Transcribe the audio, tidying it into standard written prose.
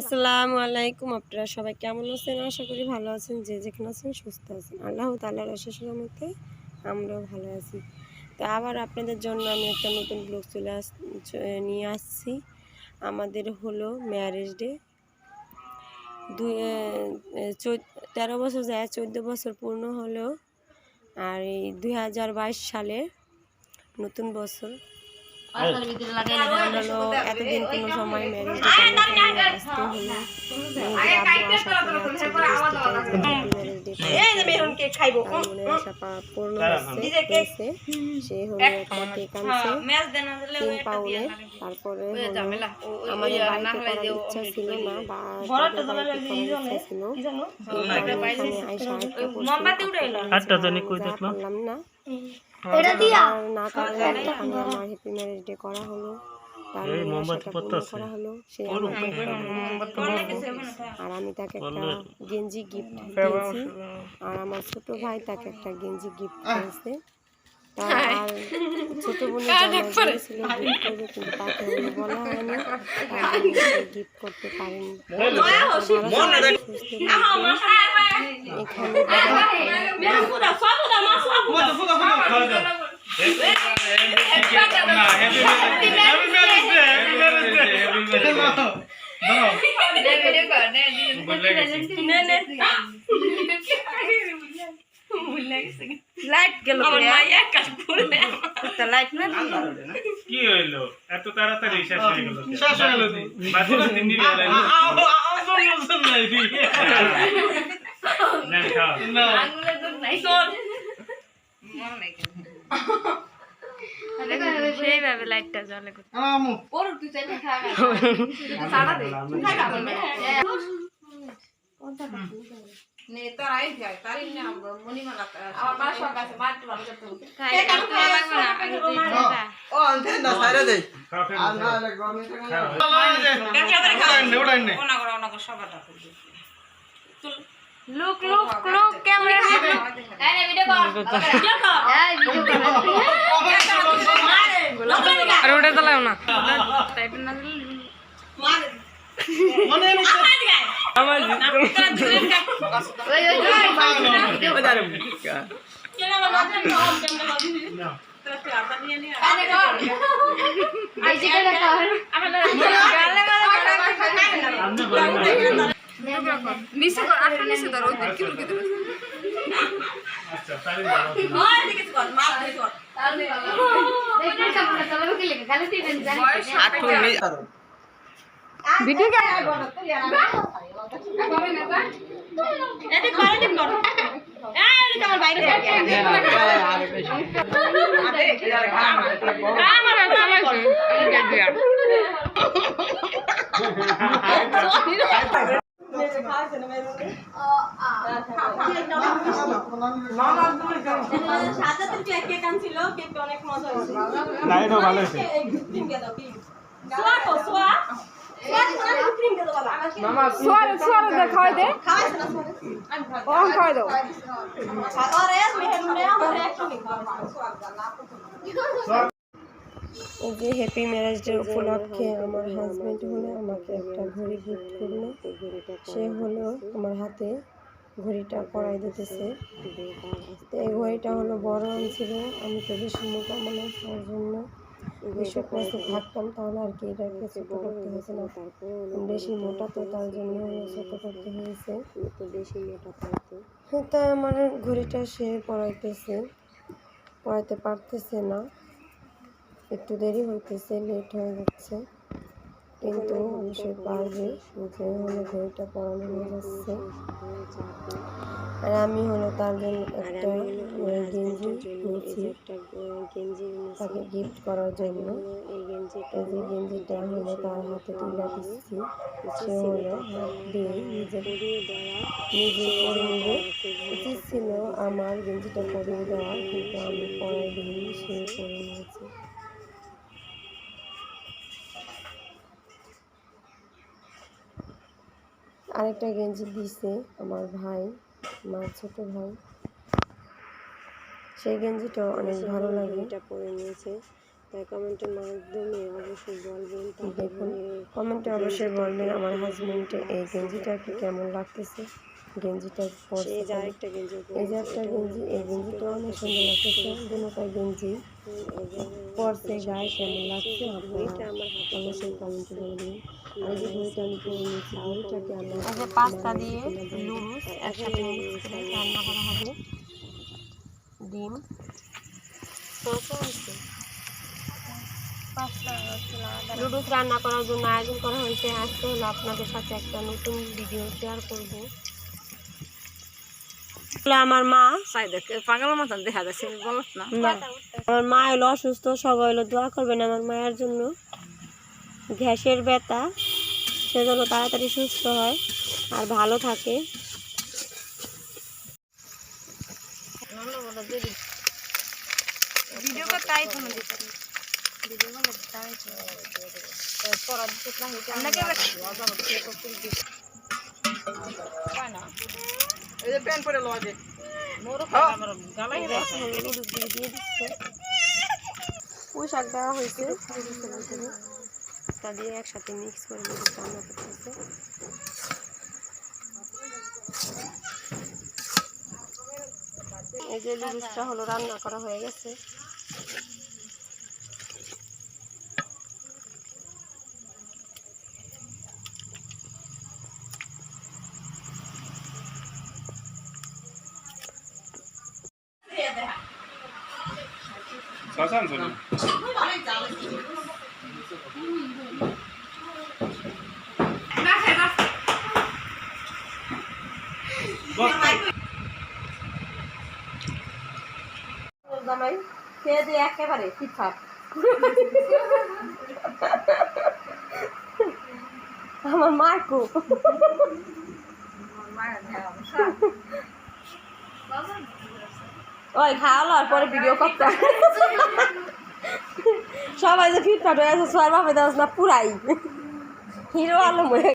আসসালামু আলাইকুম। আপনারা সবাই কেমন আছেন? আশা করি ভালো আছেন। যে যেখানে আছেন সুস্থ আছেন। আল্লাহ তাআলার অশেষ রহমতে আমরাও ভালো আছি। তো আবার আপনাদের জন্য আমি একটা নতুন ব্লগ নিয়ে আসছি। আমাদের হলো ম্যারেজ ডে। 13 বছর যায়, 14 বছর পূর্ণ হলো। আর এই 2022 সালে নতুন বছর হলো। এতদিন কোনো সময় ম্যারেজ ডে পালন করিনি, আজকে হলো মেয়েদের আব্বু আশা করে যাচ্ছে বিদেশ থেকে যে হ্যাপি ম্যারেজ ডে পালন করবে। তার মনের আশা পূর্ণ হয়েছে। সে হলো একটা কেক আনছে 3 পাউন্ডের। তারপরে হলো আমাদের বাড়িতে করার ইচ্ছা ছিল না, বা তাদের বাড়িতে করার ইচ্ছা ছিল, কিন্তু আমি এখানে আইসা একটা করলাম না। না কারণে এখানে আমার হ্যাপি ম্যারেজ ডে করা হলো। তার আশাটা পূর্ণ করা হলো। সে আমাকে আর আমি তাকে একটা গেঞ্জি গিফট দিয়েছি, আর আমার ছোট ভাই তাকে একটা গেঞ্জি গিফট দিয়েছে। আর ছোট বোনের জামাই বলেছিল গিফট করবে, কিন্তু তাকে বলা হয়নি, তার জন্য সে গিফট করতে পারেনি। এখানে লাইট গেল, লাইট না কি হইলো এত তাড়াতাড়ি শেষ হয়ে গেল? শেষ হয়ে গেল বাজে না 3 দিন হলো না খাও না আঙ্গুলে দুধ নাই চল মন নাই সেইভাবে লাইটটা জ্বলে আমু ওর তুই চাইলে খা সারা দে খাইবা বলবে কোনটা নে তো আই যায় তারিন না মনিমালা আমার বাসা কাছে মারতে ভালো করতে খাই লাগবে না আগে তুই খাইবা ও আনতেন না সাইরা দে আর না লাগবে আমি তো খাওয়া নে ওড়াই নে ওনা করে সবাটা করবে লুক লুক লুক ক্যামেরা এই ভিডিও কর ভিডিও কর এই ভিডিও কর আরে ওটা চালাও না টাইপ না মারে মনে নেই আমার ওই ভিডিও কর কেন বাবা ক্যামেরা দিবি না তুই আটা নিয়ে নি আরে কর এই যে কেন কর আমাদের গালে আমনে বল নিচে কর আটা নিচে ধর ওই কি বলকে দেব আচ্ছা তাহলে দাও ওই দিকে কর মাল ধরে কর তাহলে দেখতে কেমন চলো কি লাগে গালে দিবেন জানি আটু নি ভিডিও কে বড় তুই আর কবে না বা এতে করে দিন বড় এই তোমার বাইরে আমার সময় আমি গেট দিয়া অনেক মজা হয়েছে। যে হ্যাপি ম্যারেজ ডে উপলক্ষে আমার হাজবেন্ড হলো আমাকে একটা ঘড়ি গিফট করলো। সে হলো আমার হাতে ঘড়িটা পরাই দিতেছে। এই ঘড়িটা হলো বড় আনছিল, আমি তো বেশি মোটা মানে তার জন্য বেশি ক্লাসে থাকতাম, তাহলে আর কি এটাকে ছোট করতে হয়েছে না, বেশি মোটা তো তার জন্য ছোট করতে হয়েছে, তো বেশি মোটা থাকতো। তাই আমার ঘড়িটা সে পড়াইতে পারতেছে না, একটু দেরি হইতেছে, লেট হয়ে যাচ্ছে, কিন্তু অবশ্যই পারবে। যে হলো ঘড়িটা পরানো হয়ে যাচ্ছে, আর আমি হলো তার জন্য একটা গেঞ্জি নিয়েছি তাকে গিফট করার জন্য। এই যে গেঞ্জিটা হলো তার হাতে তুলে দিচ্ছি, সে হলো হাত দিয়ে নিজে পরে নেবে। উচিত ছিল আমার গেঞ্জিটা পরিয়ে দেওয়া, কিন্তু আমি পরাই দিইনি, সে পরে নিয়েছে। আরেকটা গেঞ্জি দিছে আমার ভাই, আমার ছোট ভাই, সেই গেঞ্জিটা অনেক ভালো লাগে, এটা পরে নিয়েছে। তাই কমেন্টের মাধ্যমে অবশ্যই বলবেন। দেখুন কমেন্টে অবশ্যই বলবেন আমার হাজবেন্ডের এই গেঞ্জিটাকে কেমন লাগতেছে। গেঞ্জিটা পরছে এই যে একটা গেঞ্জি, এই গেঞ্জিটা অনেক সুন্দর লাগতেছে। দুটোটাই গেঞ্জি পরছে, গায়ে কেমন লাগছে আপনারা অবশ্যই কমেন্টে বলবেন। আর এই যে ঘড়িটা আমি পরে নিয়েছি, ঘড়িটাকে আমরা পাস্তা দিয়ে লুডুস একসাথে মিক্স করে রান্না করা হবে। ডিম লুডুস রান্না করার জন্য আয়োজন করা হয়েছে। আজকে হলো আপনাদের সাথে একটা নতুন ভিডিও শেয়ার করব। আমার মা পাগলের মতন দেখা যাচ্ছে, বলত না। আমার মা হলো অসুস্থ, সবাই হলো দোয়া করবেন আমার মায়ের জন্য। গ্যাসের ব্যথা, সেজন্য তাড়াতাড়ি সুস্থ হয় আর ভালো থাকে। ভিডিও করতে আইফোন দিতে ভিডিও করতে আইফোন পড়া দিতে না হইতে আপনাকে না এই যে প্যান পরে লওয়া যে মোরও আমার গালাই দিয়ে দিচ্ছে। পুঁই শাক দেওয়া হয়েছে, তা দিয়ে একসাথে মিক্স করে রান্না করতেছে। এই যে লুডুসটা হলো রান্না করা হয়ে গেছে। জামাই খেয়ে দিয়ে একেবারে ফিটফাট। আমার মাকু ওই খাওয়ালো আর পরে ভিডিও করতে সবাই যে ফিটফাট হয়ে আছে, সবার বাপে দেওয়া না পুরাই হিরো আলম হয়ে